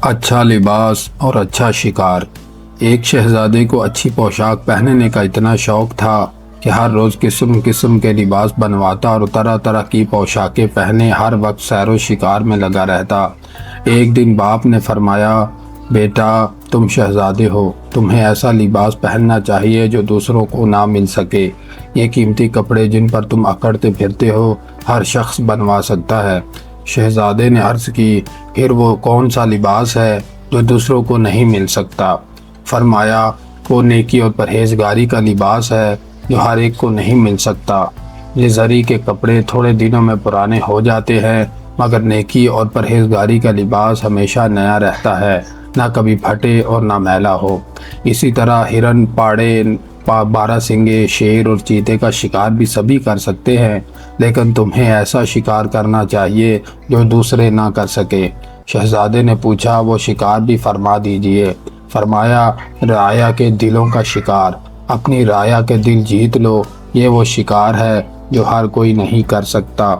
اچھا لباس اور اچھا شکار۔ ایک شہزادے کو اچھی پوشاک پہننے کا اتنا شوق تھا کہ ہر روز قسم قسم کے لباس بنواتا اور طرح طرح کی پوشاکیں پہنے ہر وقت سیر و شکار میں لگا رہتا۔ ایک دن باپ نے فرمایا، بیٹا تم شہزادے ہو، تمہیں ایسا لباس پہننا چاہیے جو دوسروں کو نہ مل سکے۔ یہ قیمتی کپڑے جن پر تم اکڑتے پھرتے ہو ہر شخص بنوا سکتا ہے۔ شہزادے نے عرض کی، پھر وہ کون سا لباس ہے جو دوسروں کو نہیں مل سکتا؟ فرمایا، وہ نیکی اور پرہیزگاری کا لباس ہے جو ہر ایک کو نہیں مل سکتا۔ یہ زری کے کپڑے تھوڑے دنوں میں پرانے ہو جاتے ہیں، مگر نیکی اور پرہیزگاری کا لباس ہمیشہ نیا رہتا ہے، نہ کبھی پھٹے اور نہ میلا ہو۔ اسی طرح ہرن، پاڑے، بارہ سنگے، شیر اور چیتے کا شکار بھی سبھی کر سکتے ہیں، لیکن تمہیں ایسا شکار کرنا چاہیے جو دوسرے نہ کر سکے۔ شہزادے نے پوچھا، وہ شکار بھی فرما دیجئے۔ فرمایا، رعایا کے دلوں کا شکار۔ اپنی رعایا کے دل جیت لو، یہ وہ شکار ہے جو ہر کوئی نہیں کر سکتا۔